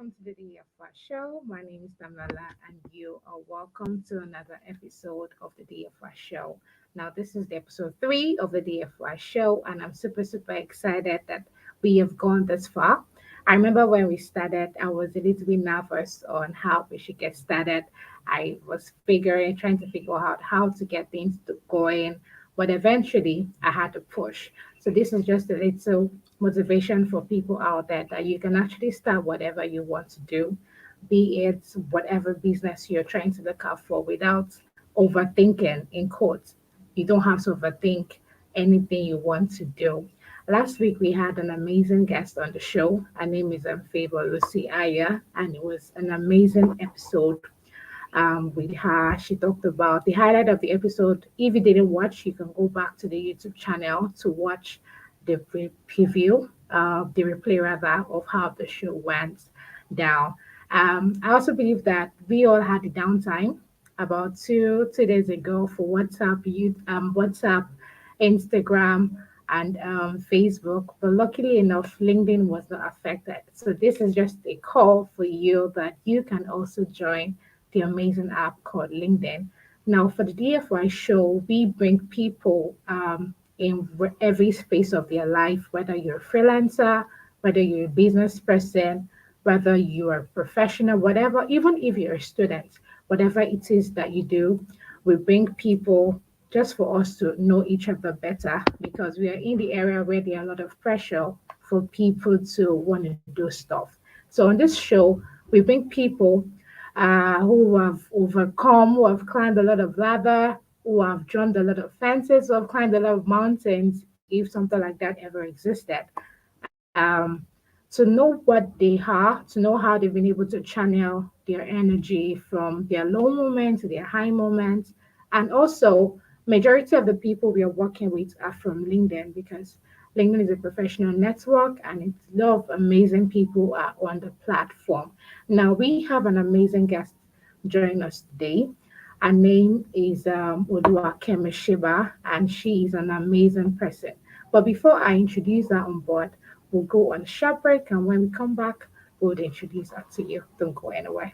welcome to the DFY show. My name is Damala, and you are welcome to another episode of the DFY show. Now, this is the episode three of the DFY show, and I'm super excited that we have gone this far. I remember when we started, I was a little bit nervous on how we should get started. I was trying to figure out how to get things going, but eventually I had to push. So this is just a little motivation for people out there that you can actually start whatever you want to do, be it whatever business you're trying to look out for without overthinking in quotes. You don't have to overthink anything you want to do. Last week we had an amazing guest on the show. Her name is Favor Lucy Aya, and it was an amazing episode with her. She talked about the highlight of the episode. If you didn't watch, you can go back to the YouTube channel to watch the preview, the replay rather, of how the show went down. I also believe that we all had the downtime about two days ago for WhatsApp, Instagram, and Facebook. But luckily enough, LinkedIn was not affected. So this is just a call for you that you can also join the amazing app called LinkedIn. Now, for the DFY show, we bring people in every space of their life, whether you're a freelancer, whether you're a business person, whether you are a professional, whatever, even if you're a student, whatever it is that you do, we bring people just for us to know each other better because we are in the area where there are a lot of pressure for people to want to do stuff. So on this show, we bring people who have overcome, who have climbed a lot of ladder, who have jumped a lot of fences, who have climbed a lot of mountains, if something like that ever existed. Um, to know what they are, to know how they've been able to channel their energy from their low moments to their high moments. And also, majority of the people we are working with are from LinkedIn because LinkedIn is a professional network and it's a lot of amazing people are on the platform. Now, we have an amazing guest joining us today. Her name is Oluwakemi Sheba, and she is an amazing person. But before I introduce her on board, we'll go on a short break, and when we come back, we'll introduce her to you. Don't go anywhere.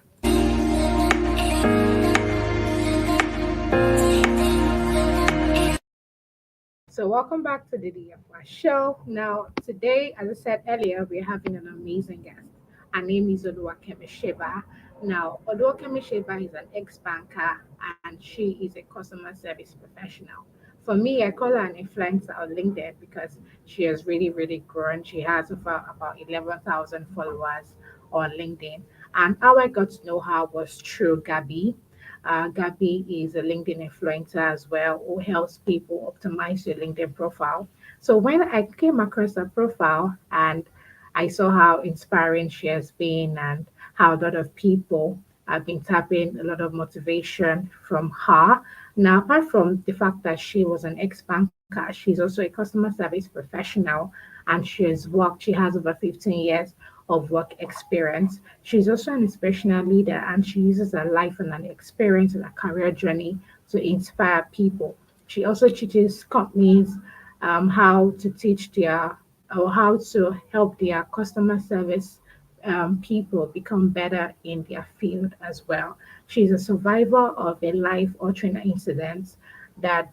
So, welcome back to the DFY show. Now, today, as I said earlier, we're having an amazing guest. Her name is Oluwakemi Sheba. Now, Oluwakemi Sheba is an ex-banker and she is a customer service professional. For me, I call her an influencer on LinkedIn because she has really grown. She has about 11,000 followers on LinkedIn. And how I got to know her was through Gabby. Gabby is a LinkedIn influencer as well who helps people optimize your LinkedIn profile. So when I came across her profile and I saw how inspiring she has been and how a lot of people have been tapping a lot of motivation from her. Now, apart from the fact that she was an ex-banker, she's also a customer service professional and she has over 15 years of work experience. She's also an inspirational leader and she uses her life and her experience and her career journey to inspire people. She also teaches companies how to teach their or how to help their customer service people become better in their field as well. She's a survivor of a life altering incident that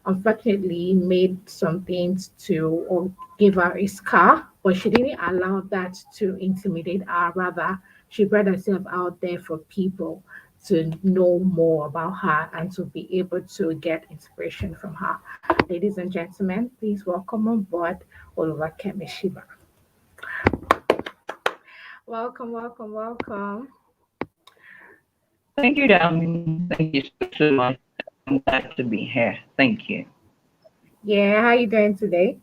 unfortunately made some things to or give her a scar, but she didn't allow that to intimidate her. Rather, she brought herself out there for people to know more about her and to be able to get inspiration from her. Ladies and gentlemen, please welcome on board Oluwakemi Sheba. Welcome. Thank you, Dami. Thank you so much. I'm glad to be here. Thank you. Yeah, how you doing today?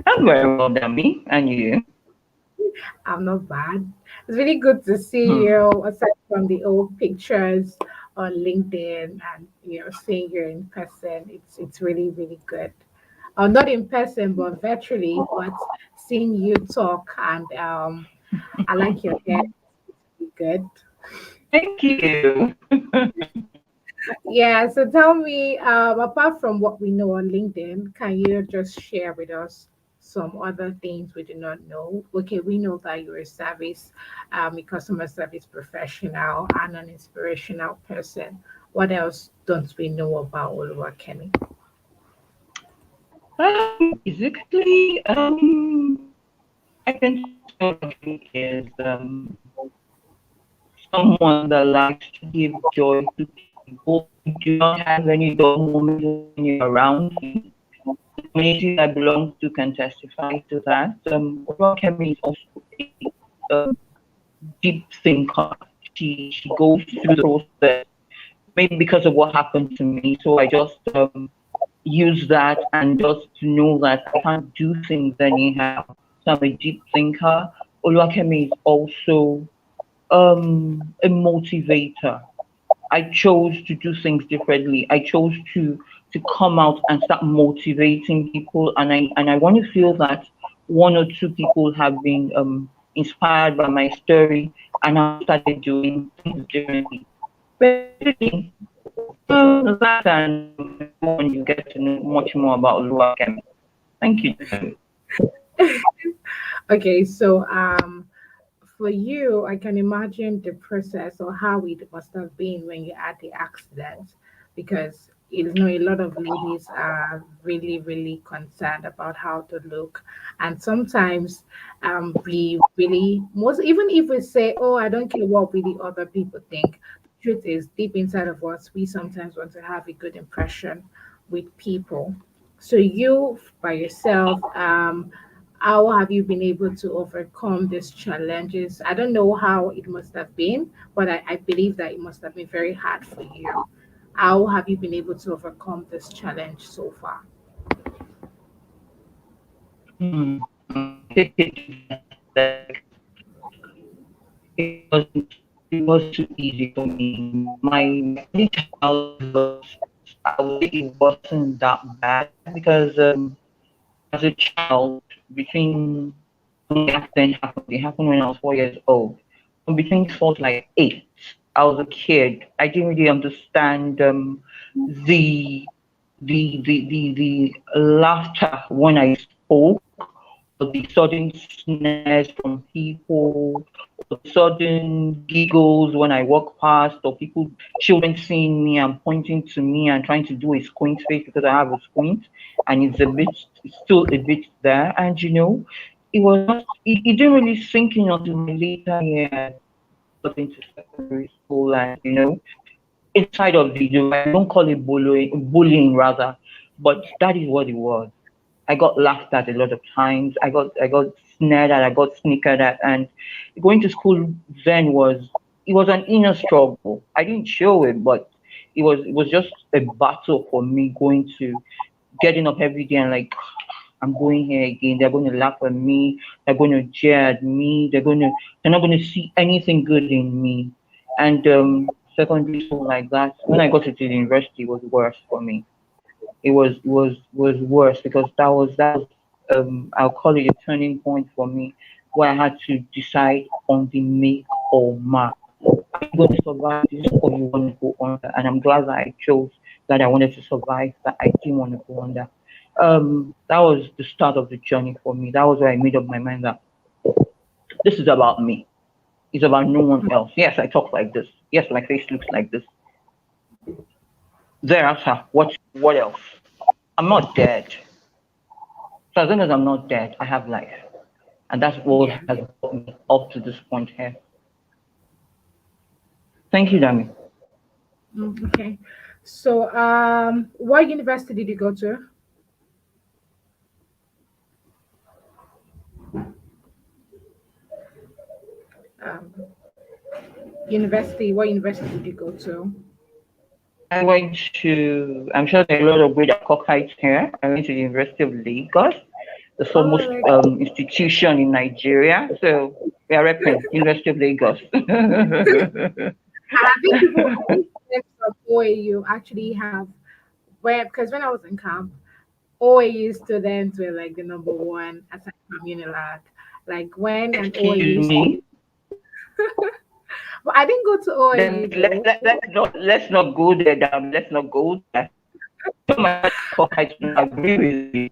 I'm very well, Dami. And you? I'm not bad. It's really good to see Hmm. you aside from the old pictures on LinkedIn and seeing you in person. It's really good. Not in person but virtually, but seeing you talk and I like your hair. It's really good. Thank you. Yeah, so tell me, apart from what we know on LinkedIn, can you just share with us some other things we do not know. Okay, we know that you're a customer service professional and an inspirational person. What else don't we know about Oluwakemi? Basically, I can say Oluwakemi is someone that likes to give joy to people. I do not have any dull moments when you're around me. The community I belong to can testify to that. Oluwakemi is also a um, deep thinker. She goes through the process, maybe because of what happened to me. So I just use that and just to know that I can't do things anyhow. So I'm a deep thinker. Oluwakemi is also a motivator. I chose to do things differently. I chose to come out and start motivating people, and I want to feel that one or two people have been inspired by my story and now started doing things differently. Basically, that and more, and you get to know much more about Oluwakemi. Thank you, Jeremy. Okay, so for you, I can imagine the process or how it must have been when you had the accident, because you know a lot of ladies are really, really concerned about how to look, and sometimes we really most even if we say, "Oh, I don't care what really other people think." Truth is, deep inside of us, we sometimes want to have a good impression with people. So you by yourself, how have you been able to overcome these challenges? I don't know how it must have been, but I believe that it must have been very hard for you. How have you been able to overcome this challenge so far? Take it to that. Like it wasn't too easy for me. My early childhood was, I would say it wasn't that bad because as a child, between when the accident happened, it happened when I was 4 years old. From between 4 to like 8, I was a kid. I didn't really understand the the laughter when I spoke, or the sudden snares from people, or the sudden giggles when I walk past, or people, children seeing me and pointing to me and trying to do a squint face because I have a squint, and it's still a bit there. And it was not, it didn't really sink in until my later years when I got into secondary school, and inside of I don't call it bullying rather, but that is what it was. I got laughed at a lot of times. I got snared at. I got snickered at, and going to school then was an inner struggle. I didn't show it, but it was just a battle for me, going to getting up every day and like, I'm going here again. They're going to laugh at me. They're going to jeer at me. They're not going to see anything good in me. And secondary school like that. When I got to the university, it was worse for me. It was worse because that was I'll call it a turning point for me, where I had to decide on the make or mark. Are you going to survive this, or you want to go under? And I'm glad that I chose that I wanted to survive, that I didn't want to go under. That was the start of the journey for me. That was where I made up my mind that this is about me. It's about no one else. Yes, I talk like this. Yes, my face looks like this. Thereafter, what else? I'm not dead. So as long as I'm not dead, I have life. And that's what Yeah. has brought me up to this point here. Thank you, Dami. Okay. So, what university did you go to? Um, University. What university did you go to? I went to, I'm sure there are a lot of great Akokites here. I went to the University of Lagos, the Oh, foremost like institution in Nigeria. So we are repping University of Lagos. I think students of OAU actually have where because when I was in camp, OAU students were like the number one aside from Unilag. Like when an Excuse OAU, me. but I didn't go to OAU though. Let's not go there, damn. Let's not go there. I'm sure my Akokites will not agree with you.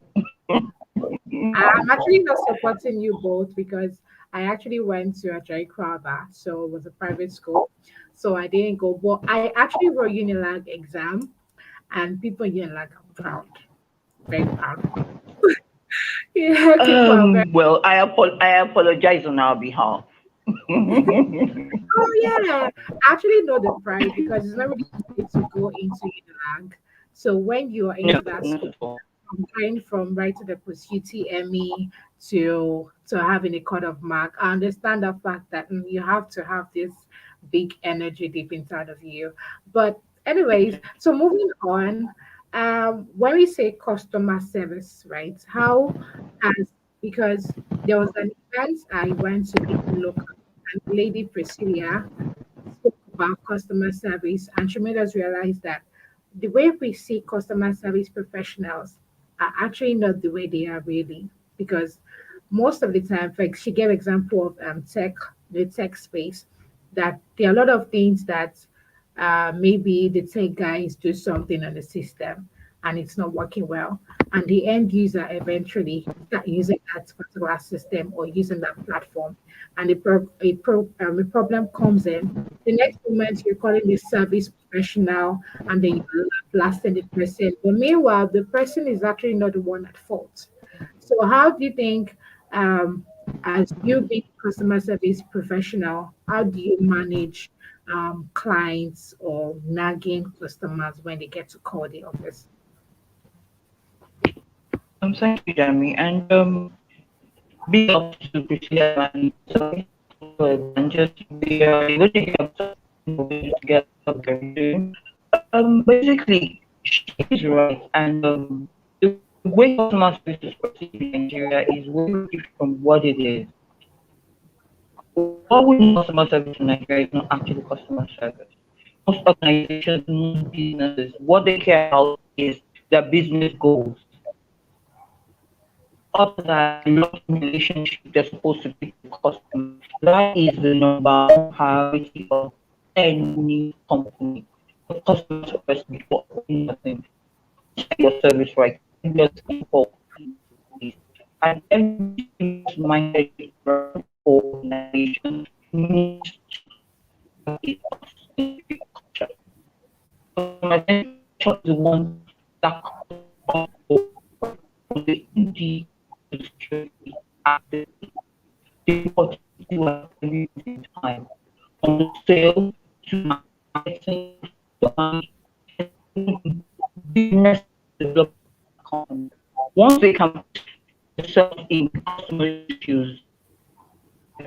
I'm actually not supporting you both because I actually went to a Joy Crowther, so it was a private school. So I didn't go, but I actually wrote Unilag exam, and people in Unilag are proud, very proud. Yeah, people are very. Well, I apologize on our behalf. Oh yeah, I actually know the pride because it's not really easy to go into Unilag. So when you are No, into that not school, at all. going from writing the post UTME to having a cut of mark. I understand the fact that you have to have this big energy deep inside of you. But anyways, so moving on, when we say customer service, right? How has because there was an event I went to here local and Lady Priscilla spoke about customer service, and she made us realize that the way we see customer service professionals are actually not the way they are really. Because most of the time, like she gave example of the tech space, that there are a lot of things that maybe the tech guys do something on the system and it's not working well, and the end user eventually start using that particular system or using that platform, and a problem comes in. The next moment you're calling the service professional, and then you're blasting the person. But meanwhile, the person is actually not the one at fault. So how do you think, as you being a customer service professional, how do you manage clients or nagging customers when they get to call the office? Thank you, Jamie, and big up to Priscilla and sorry and just we are going to have something together very soon. Basically, she is right, and the way customer service is perceived in Nigeria is way different from what it is. What we know customer service in Nigeria is not actually customer service. Most organizations, most businesses, what they care about is their business goals. Other than the long-term relationship they're supposed to keep with the customer. That is the number one priority of any company. Put customer first before anything. Get your service right. Get your people please. And every serious minded run or organization needs to have a customer culture. Customer culture is the one that comes from the MD to the security after they what to do at every given time. From sales to marketing to business development company. Once they can put themselves in customer shoes,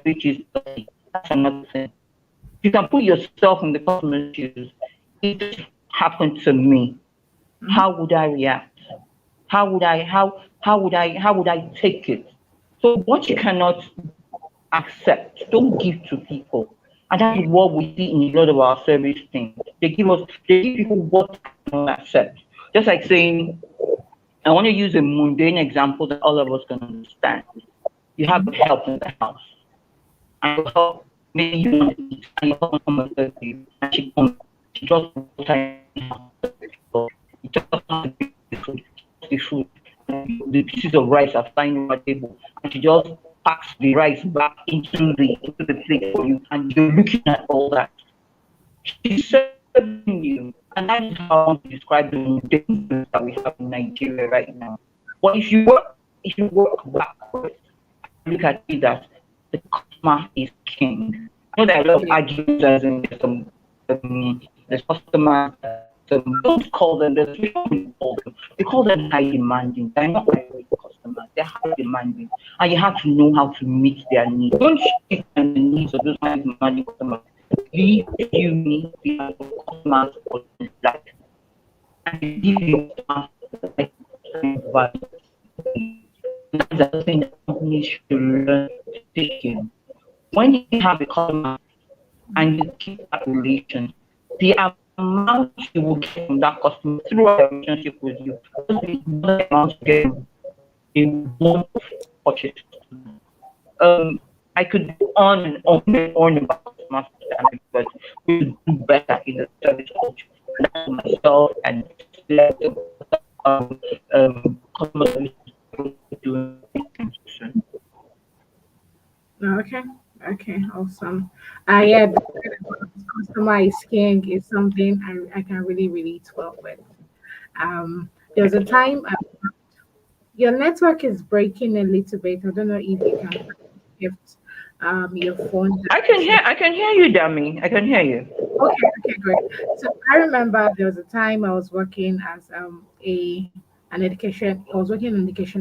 which is okay, that's another thing. You can put yourself in the customer's shoes. If this happened to me, Mhm. how would I react? How would I take it? So what you cannot accept, don't give to people. And that is what we see in a lot of our service things. They give people what they cannot accept. Just like saying, I want to use a mundane example that all of us can understand. You have Mhm. help in the house, and your help, maybe you want to eat, and your help come and serve you, and she comes, she just walks in the house, you just have to bring the food, and the pieces of rice are flying over the table, and she just packs the rice back into the plate for you, and you're looking at all that. She's serving you, and that is how I want to describe the mundane things that we have in Nigeria right now. But if you work backwards, look at it that the customer is king. You know, there are a lot of Yeah. arguments as in there's customers that we don't call them, there's what we call them. We call them high demanding. They're not lightweight customers, they're high demanding. And you have to know how to meet their needs. Don't cheat on the needs of those high demanding customers. Leave you need the customers for life. And you give your customers like value. And that is another thing that companies should learn to take in. When you have a customer and you keep that relation, the amount you will get from that customer throughout the relationship with you will be more than the amount you get in one purchase. Um, I could go on about customer service, but we should do better in the service culture. And that's what myself and um, customer service is doing. Okay. Okay. Awesome. Yeah, the part about customer is king is something I can really relate well with. There was a time your network is breaking a little bit. I don't know if you can shift your phone direction. I can hear you, Dummy. I can hear you. Okay, okay, great. So I remember there was a time I was working as I was working in an education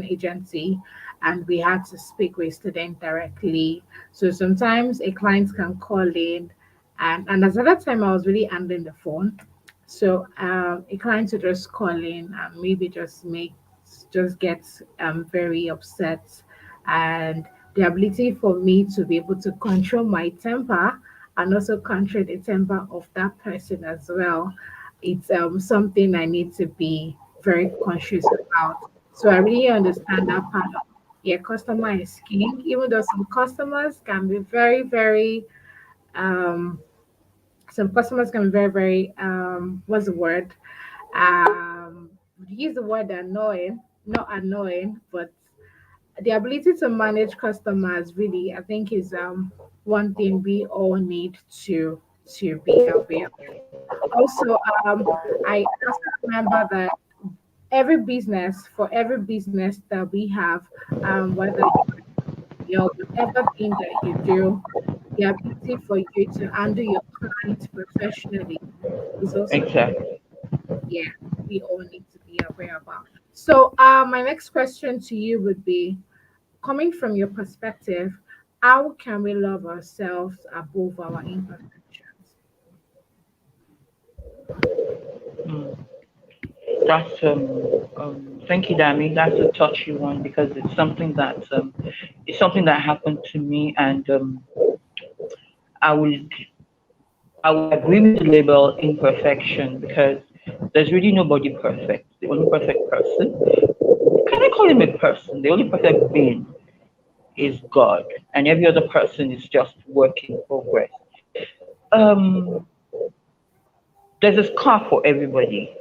agency, and we had to speak with students directly. So sometimes a client can call in, and at that time I was really handling the phone. So a client would just call in and maybe just get very upset, and the ability for me to be able to control my temper and also control the temper of that person as well. It's something I need to be very conscious about. So I really understand that part of, yeah, customer is king, even though um some customers can be very what's the word? Use the word annoying, not annoying, but the ability to manage customers really, I think, is one thing we all need to be aware of. Also, I also remember that every business that we have, whether whatever thing that you do, the ability for you to handle your clients professionally is also something, Exactly. yeah, we all need to be aware about. So, my next question to you would be, coming from your perspective, how can we love ourselves above our imperfections? Mm. That's thank you, Dami. That's a touchy one because it's something that happened to me, and I would I would agree with the label imperfection because there's really nobody perfect. The only perfect person, can I call him a person? The only perfect being is God, and every other person is just work in progress. Um, there's a scar for everybody.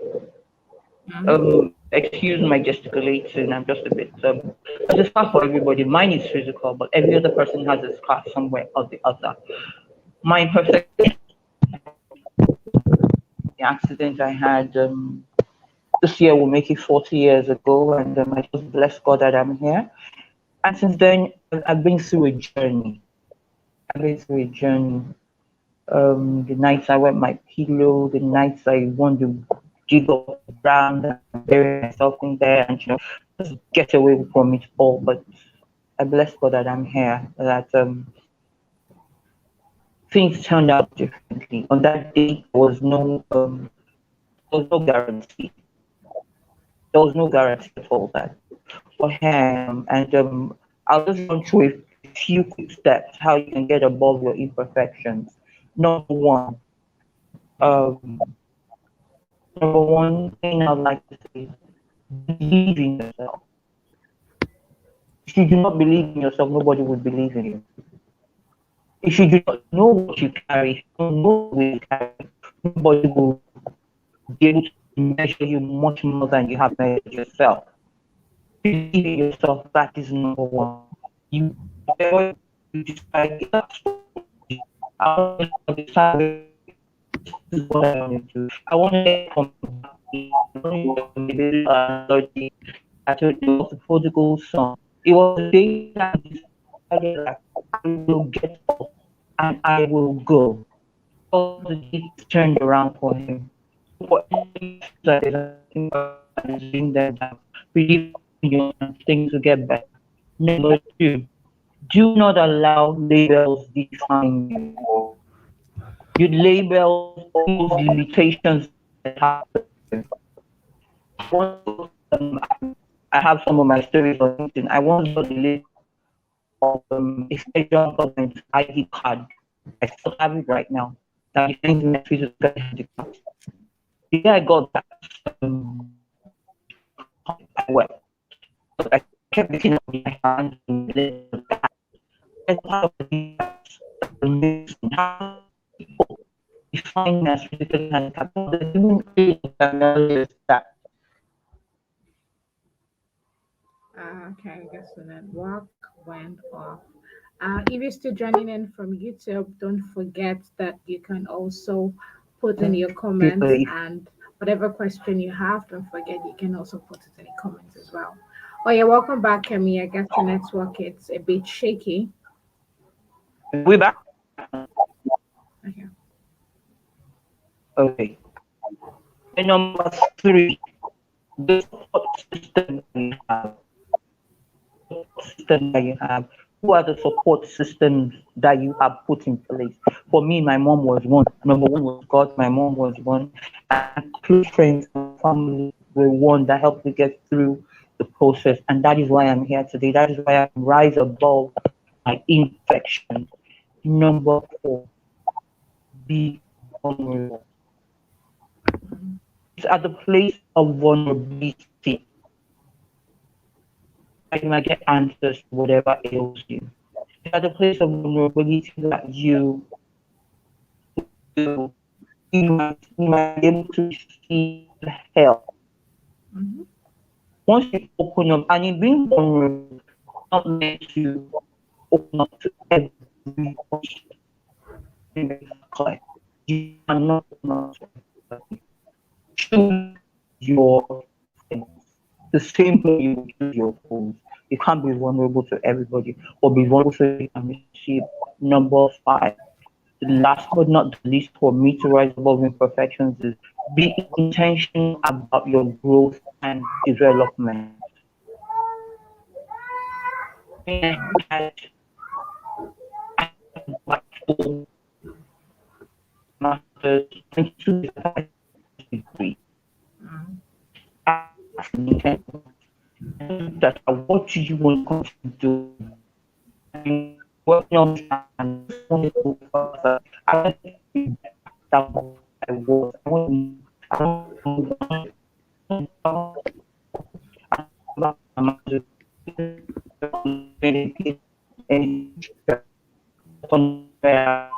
Mhm. Excuse my gesticulating. I'm just a bit. There's a scar for everybody. Mine is physical, but every other person has a scar somewhere or the other. My imperfection, the accident I had this year will make it 40 years ago, and I just bless God that I'm here. And since then, I've been through a journey. I've been through a journey. The nights I wet my pillow, the nights I want to dig up the ground and bury myself in there and just get away from it all. But I bless God that I'm here, that things turned out differently. On that day, there was no guarantee. There was no guarantee at all that for him. And I'll just run through a few quick steps how you can get above your imperfections. Number one, um, number one thing I'd like to say is believe in yourself. If you do not believe in yourself, nobody would believe in you. If you do not know what you carry, if you don't know the way you carry, nobody will be able to measure you much more than you have measured yourself. Believe in yourself, that is number one. You whatever you decide, if that's what you want to do. I want to decide very clearly, this is what I want to do. I want to get from back pain. I don't know if you remember the analogy I told you of the prodigal son. It was the day that he decided that I will get up and I will go. That was the day things turned around for him. So for anybody that feels like there's anything personal that is weighing them down, believe that in your hands things will get better. Number two, do not allow labels define you. You labels all those limitations that you attach to them. I once got I have some of my stories on LinkedIn. I once got a label of a federal government ID card. I still have it right now that defines me as physically handicapped. The day I got that card, I wept because I kept looking at my hands and the label that I had. And I was like, that's amazing. How people define me as physically handicapped. No, there's even a terminology for that. Okay, I guess the network went off. If you're still joining in from YouTube, don't forget that you can also put in your comments, Please. and whatever question you have, don't forget you can also put it in the comments as well. Oh yeah, welcome back, Kemi. I guess the network it's a bit shaky. We back? Okay. Okay. And number three, the support system that you have. Support system that you have. Who are the support systems that you have put in place? For me, my mom was one. Number one was God. My mom was one, and close friends and family were one that helped me get through the process. And that is why I'm here today. That is why I can rise above my imperfections. Number four, be vulnerable. It's at the place of vulnerability that you might get answers to whatever ails you. It's at the place of vulnerability that you you might be able to receive help. Mhm. Once you open up, and in being vulnerable, you're not meant to open up to every person. Let me make that clear. You cannot open up to everybody. Choose your friends the same way you choose your foes. You can't be vulnerable to everybody, or be vulnerable so you can receive. Number five, last but not the least, for me to rise above imperfections is be intentional about your growth and development. I mean, I had to go back to school, masters, 22 years after I finished my degree. Mhm. I asked the intention, that what do you want to continue doing? I've been working on this and I just want to go further. I want to be better than what I was. I want to move on. I want to come back to my masters. Any from where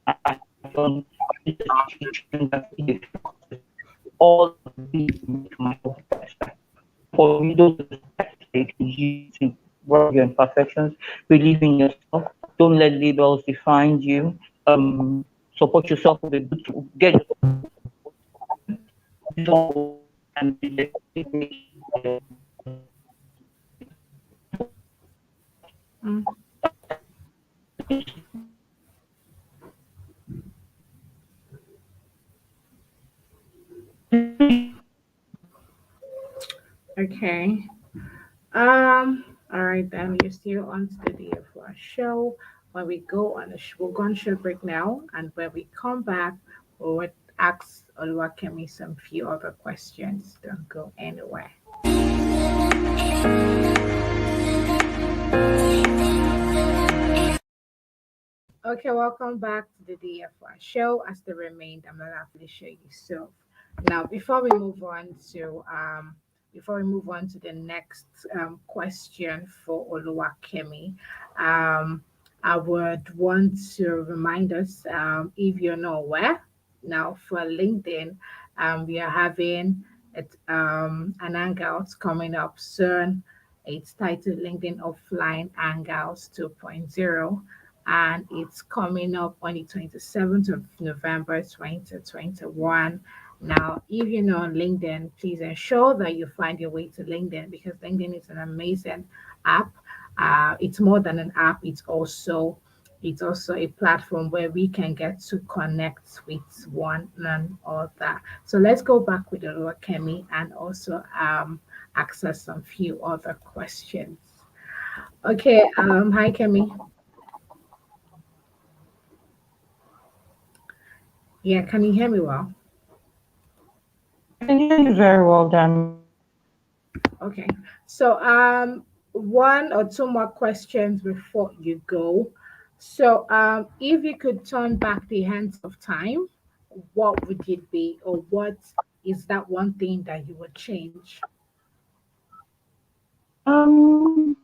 I've done business teaching and theater classes. All of these make my life better. For me, those are the steps that you can use to work your imperfections. Believe in yourself. Don't let labels define you. Support yourself with a good, get yourself be humble and be dedicated to your Mm. Okay. All right, then you're still on to the day of our show. When we go on we'll go on short break now, and when we come back, we'll ask Oluwakemi some few other questions. Don't go anywhere. Okay, welcome back to the DFR show. As the remained, I'm not happy to show you so. Now, before we move on to the next question for Oluwakemi, I would want to remind us, if you're not aware, now for LinkedIn, we are having an hangout coming up soon. It's titled LinkedIn Offline Hangouts 2.0, and it's coming up on the 27th of November 2021. Now, if you're not on LinkedIn, please ensure that you find your way to LinkedIn, because LinkedIn is an amazing app. It's more than an app, it's also a platform where we can get to connect with one another. So let's go back with the Kemi and also access some few other questions. Okay, hi Kemi. Yeah, can you hear me well? I can hear you very well, Dami. Okay. So one or two more questions before you go. So if you could turn back the hands of time, what would it be, or what is that one thing that you would change? Um,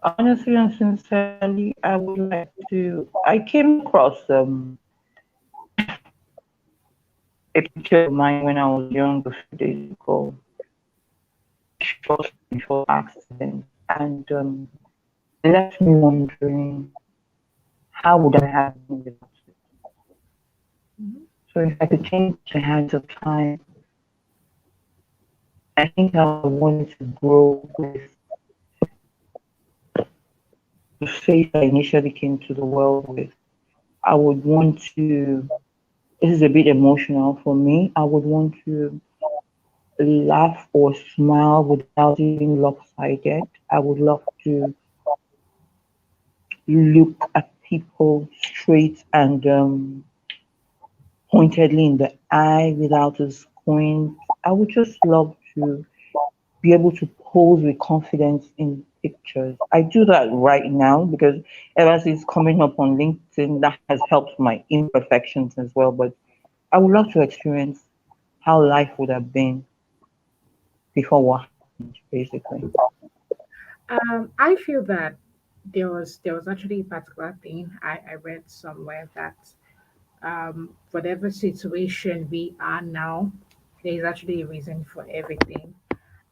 Honestly and sincerely, I would like to. I came across a picture of mine when I was young a few days ago, shortly before accident, and it left me wondering, how would I have been without it? Mhm. So if I could change the hands of time, I think I would have wanted to grow with the face I initially came to the world with. I would want to, this is a bit emotional for me, I would want to laugh or smile without it being lopsided. I would love to look at people straight and pointedly in the eye without a squint. I would just love to be able to pose with confidence in pictures. I do that right now because ever since coming up on LinkedIn, that has helped my imperfections as well. But I would love to experience how life would have been before what happened, basically. I feel that there was actually a particular thing I read somewhere that whatever situation we are now, there is actually a reason for everything.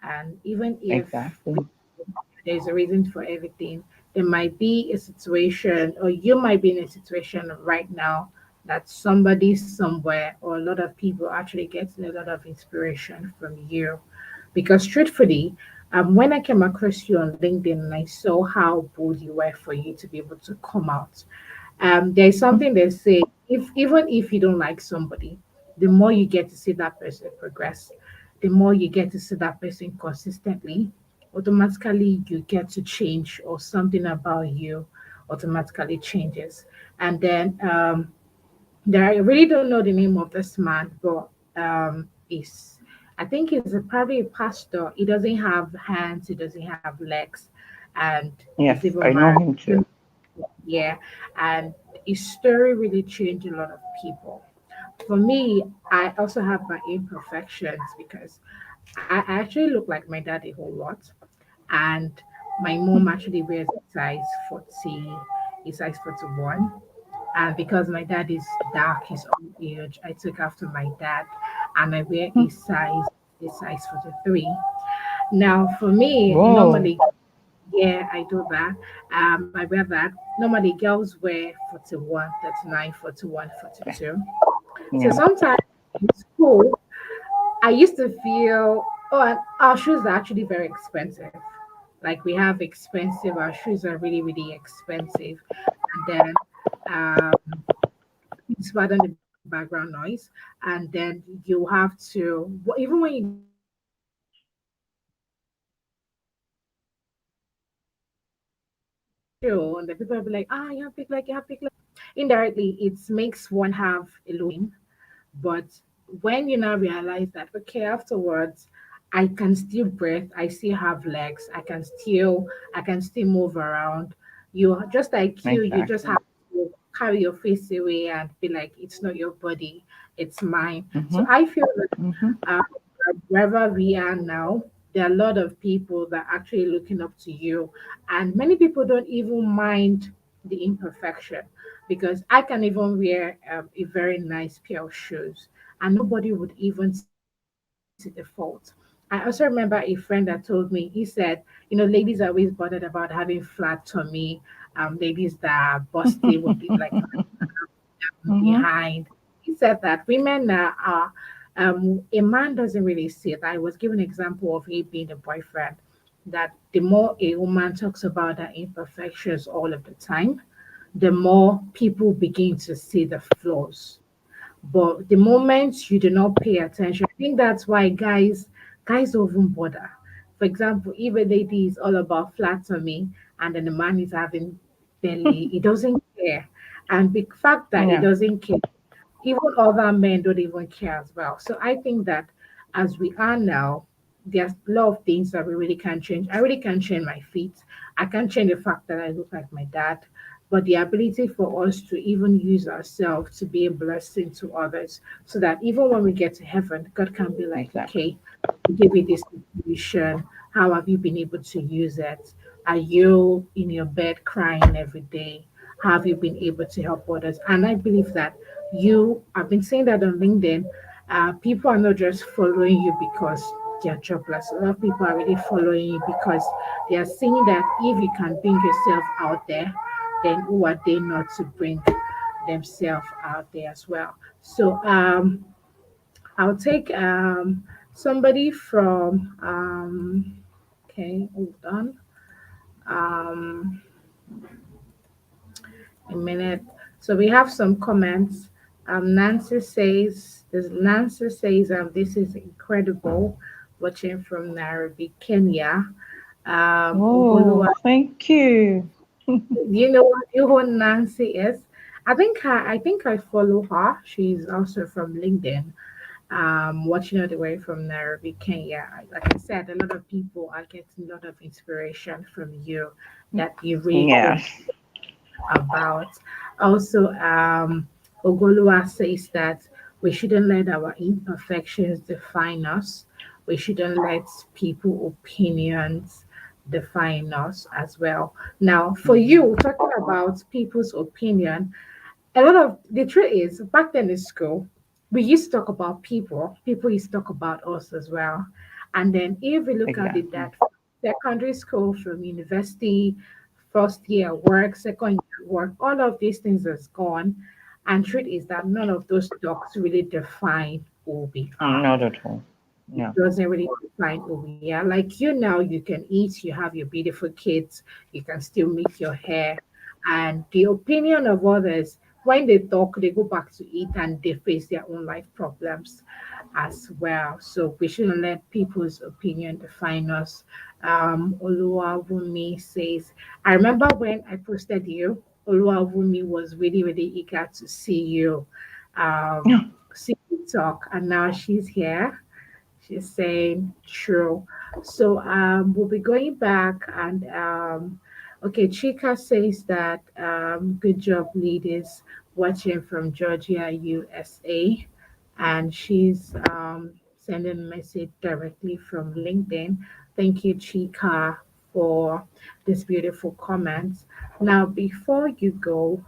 And even if we, Exactly. there's a reason for everything, there might be a situation, or you might be in a situation right now that somebody somewhere or a lot of people actually getting a lot of inspiration from you. Because truthfully, when I came across you on LinkedIn and I saw how bold you were for you to be able to come out, there's something they say, if even if you don't like somebody, the more you get to see that person progress, the more you get to see that person consistently, automatically you get to change, or something about you automatically changes. And then there, I really don't know the name of this man, but is, I think he's probably a pastor. He doesn't have hands, he doesn't have legs, and he's Yes, even I know married. him too. Yeah, and his story really changed a lot of people. For me, I also have my imperfections because I actually look like my dad a whole lot, and my mom actually wears a size 40, a size 41. And because my dad is dark, his own age, I took after my dad, and I wear a size 43. Now, for me, Whoa. normally, yeah, I do that. I wear that. Normally, girls wear 41, 39, 41, Okay. 42. So Yeah. sometimes in school, I used to feel, oh, and our shoes are actually very expensive. Like we have expensive, our shoes are really, really expensive. And then, um, it's pardon the background noise. And then you have to, even when you go to school, you have to wear shoe, and then people will be like, ah, you have big leg, you have big leg. Indirectly, it makes one have a low esteem. But when you now realize that, okay, afterwards, I can still breathe, I still have legs, I can still move around. You just like you just have Exactly. to carry your face away and be like, it's not your body, it's mine. So Mm-hmm. I feel that Mm-hmm. uh, wherever we are now, there are a lot of people that are actually looking up to you, and many people don't even mind the imperfection, because I can even wear a very nice pair of shoes and nobody would even see the fault. I also remember a friend that told me, he said, ladies are always bothered about having flat tummy, ladies that are busty would be like Mm-hmm. behind. He said that women are, a man doesn't really see it. I was given an example of he being a boyfriend, that the more a woman talks about her imperfections all of the time, the more people begin to see the flaws. But the moment you do not pay attention, I think that's why guys don't even bother. For example, if a lady is all about flattery and then the man is having belly, he doesn't care. And the fact that he Yeah. doesn't care, even other men don't even care as well. So I think that as we are now, there's a lot of things that we really can't change. I really can't change my feet. I can't change the fact that I look like my dad. But the ability for us to even use ourselves to be a blessing to others, so that even when we get to heaven, God can be like, Exactly. okay, we give you this situation. How have you been able to use it? Are you in your bed crying every day? How have you been able to help others? And I believe that I've been saying that on LinkedIn, people are not just following you because their job. Plus, a lot of people are really following you because they are seeing that if you can bring yourself out there, then who are they not to bring themselves out there as well? So I'll take somebody from okay, hold on. Um a minute. So we have some comments. Nancy says, this is incredible watching from Nairobi, Kenya. Oh, Ogolua, thank you. you know what you who Nancy is? I think I follow her. She's also from LinkedIn. Watching all the way from Nairobi, Kenya. Like I said, a lot of people are getting a lot of inspiration from you that you really don't Yes. about. Also, Ogolua says that we shouldn't let our imperfections define us. We shouldn't let people' opinions define us as well. Now, for Mhm. you, talking about people's opinion, a lot of the truth is back then in school we used to talk about people used to talk about us as well, and then if we look at it Exactly. that secondary school from university, first year work, second year work, all of these things is gone, and truth is that none of those talks really define who we are. Not at all. Yeah. Doesn't really define who we are. Like you now, you can eat, you have your beautiful kids, you can still make your hair, and the opinion of others, when they talk, they go back to it and they face their own life problems as well. So we shouldn't let people's opinion define us. Oluwawumi says, I remember when I posted you, Oluwawumi was really, really eager to see you talk, and now she's here. She's saying true. So we'll be going back and okay, Chika says that good job leaders watching from Georgia, USA, and she's sending a message directly from LinkedIn. Thank you, Chika, for this beautiful comments. Now, before you go,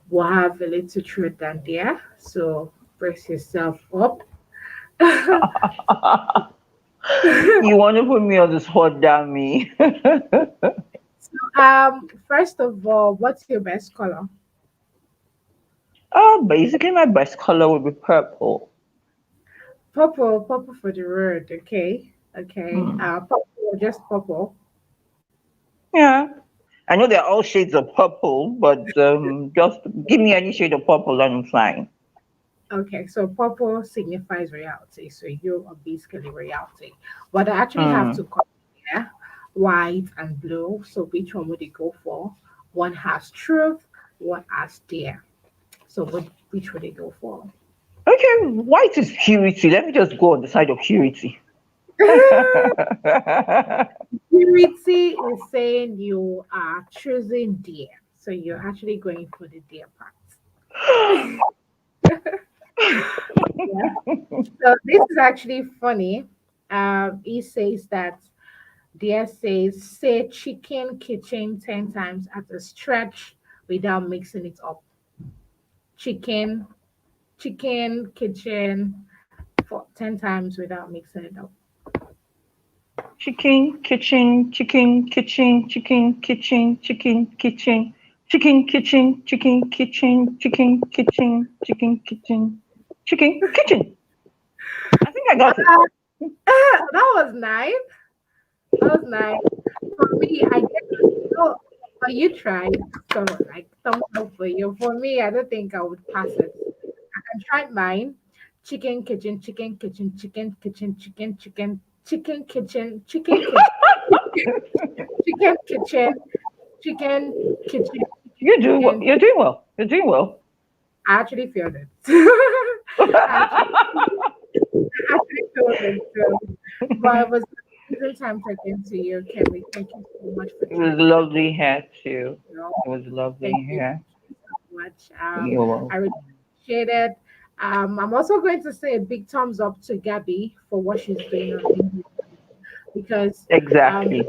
we'll have a little truth and dare. So brace yourself up. You want to put me on the spot, damn me. First of all, what's your best color? Basically, my best color would be purple. Purple, purple for the road. Okay, okay. Hmm. Purple, or just purple. Yeah. I know they're all shades of purple, but just give me any shade of purple and I'm fine. Okay, so purple signifies reality. So you are basically reality. But I actually have to Mm. compare white and blue. So which one would you go for? One has truth, one has dare. So which would you go for? Okay, white is purity. Let me just go on the side of purity. Purity is saying you are choosing dare. So you're actually going for the dare part. Yeah. So this is actually funny. He says that there says say chicken kitchen 10 times at a stretch without mixing it up. Chicken, chicken kitchen for 10 times without mixing it up. Chicken kitchen, chicken kitchen, chicken kitchen, chicken kitchen, chicken kitchen, chicken kitchen, chicken kitchen, chicken kitchen, chicken kitchen. I think I got it. That was nice. That was nice. For me, I get oh, but you tried. So like thumbs up for you. For me, I don't think I would pass it. I tried mine. Chicken kitchen, chicken kitchen, chicken kitchen, chicken chicken, chicken kitchen, chicken kitchen, chicken kitchen, chicken kitchen, chicken You're doing well. chicken. You're doing well. You're doing well. I actually failed it. I actually, I actually failed it. So, but it was an amazing time talking to you, Kelly. Thank you so much for It was joining us. lovely here too. You know, It was lovely thank you here. so much. You're I really welcome. appreciate it. I'm also going to say a big thumbs up to Gabby for what she's doing on LinkedIn because Exactly.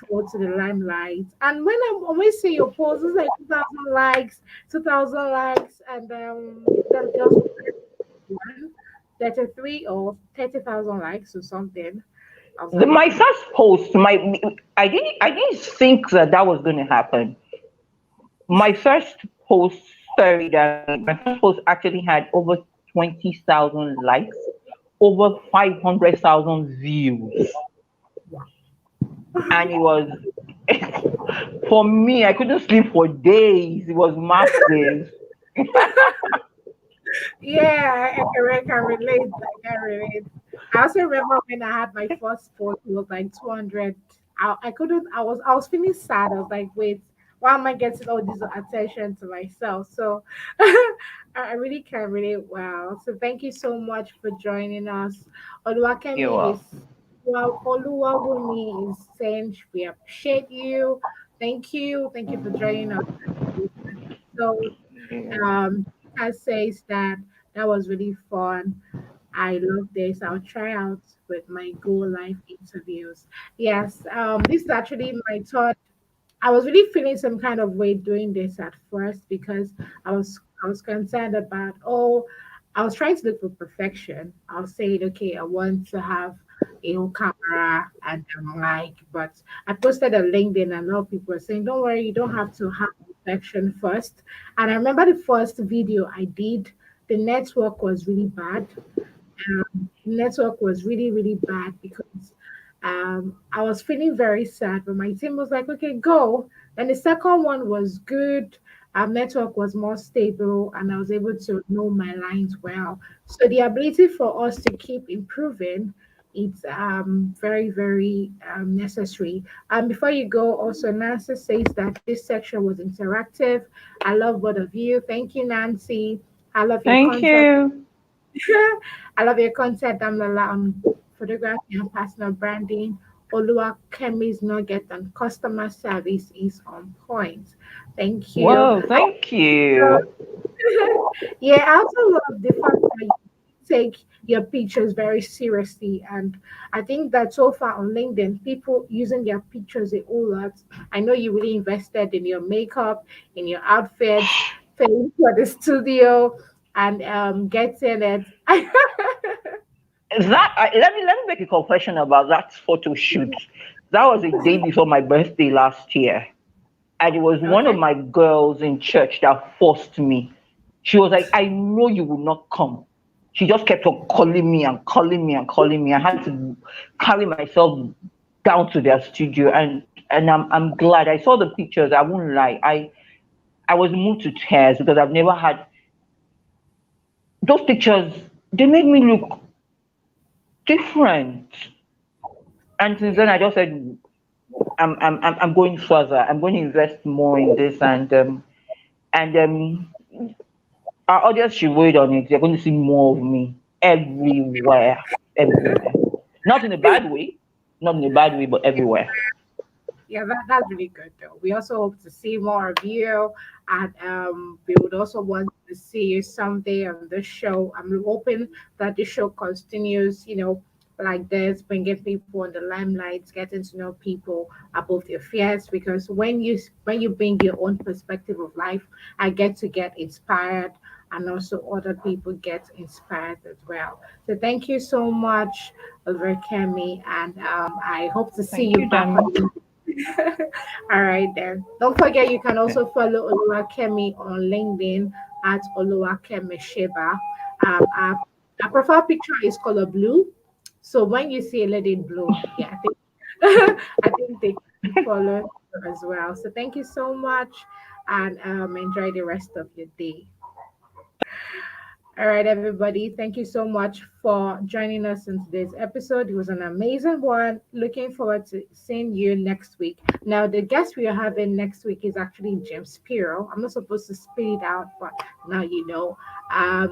go to the limelight. And when I'm always see your posts, it's like 2,000 likes, 2,000 likes, and then there's just one. 33 or 30,000 likes or something. I was like, My okay. first post, I didn't think that that was going to happen. My first post, sorry, darling, my first post actually had over 20,000 likes, over 500,000 views, Wow. and it was for me. I couldn't sleep for days. It was massive. Yeah, I can relate. I can relate. I also remember when I had my first post, it was like 200. I couldn't, I was feeling sad. I was like, wait, why am I getting all this attention to myself? So I really can relate well. So thank you so much for joining us. You Oluwakemi are. is, well, Oluwabumi is saying we appreciate you. Thank you. Thank you for joining us. So Lucas says that that was really fun. I love this. I'll try out with my Go Live interviews. Yes, this is actually my thought. I was really feeling some kind of way doing this at first because I was concerned about, oh, I was trying to look for perfection. I was saying, okay, I want to have a whole camera and a mic, but I posted on LinkedIn and a lot of people were saying, don't worry, you don't have to have perfection first. And I remember the first video I did, the network was really bad. Network was really, really bad because I was feeling very sad, but my team was like, okay, go. And the second one was good. Network was more stable, and I was able to know my lines well. So the ability for us to keep improving, it's very, very necessary. Before you go, also Nancy says that this section was interactive. I love both of you. Thank you, Nancy. I love your Thank content. you. I love your content, Damlala, on photography and personal branding. Oluwakemi's nugget and customer service is on point. Thank you. Whoa, thank you. So, yeah, I also love the fact that you take your pictures very seriously. And I think that so far on LinkedIn, people using their pictures a whole lot. I know you really invested in your makeup, in your outfits, paying for the studio, and getting it. Let me make a confession about that photo shoot. That was a day before my birthday last year, and it was one of Okay. my girls in church that forced me. She was like, "I know you will not come." She just kept on calling me and calling me and calling me. I had to carry myself down to their studio, and I'm glad. I saw the pictures. I won't lie. I was moved to tears because I've never had those pictures. They made me look different. And since then, Yeah. I just said, I'm going further. I'm going to invest more in this, and our audience should wait on it. They're going to see more of me everywhere, everywhere. Not in a bad way, not in a bad way, but everywhere. Yeah, that's really good though. We also hope to see more of you, and we would also want to see you someday on the show. I'm hoping that the show continues, like this, bringing people on the limelight, getting to know people above their fears. Because when you bring your own perspective of life, I get inspired, and also other people get inspired as well. So thank you so much, Oliver Kemi, and I hope to see Thank you you, back Dami. on. All right then. Don't forget you can also follow Oluwakemi on LinkedIn at Oluwakemi Sheba. Our profile picture is color blue. So when you see a lady in blue, yeah, I think I think they can follow her as well. So thank you so much and enjoy the rest of your day. All right, everybody. Thank you so much for joining us in today's episode. It was an amazing one. Looking forward to seeing you next week. Now, the guest we are having next week is actually James Spiro. I'm not supposed to spell it out, but now you know.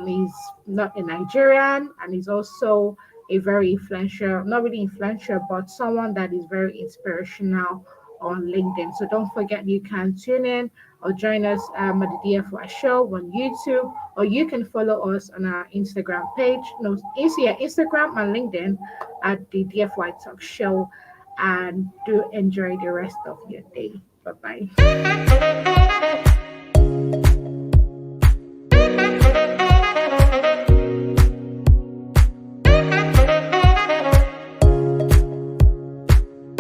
He's not a Nigerian, and he's also a very influential, not really influential, but someone that is very inspirational on LinkedIn. So don't forget you can tune in or join us at the DFY show on YouTube, or you can follow us on our Instagram page. No, Instagram and LinkedIn at the DFY Talk Show. And do enjoy the rest of your day. Bye bye.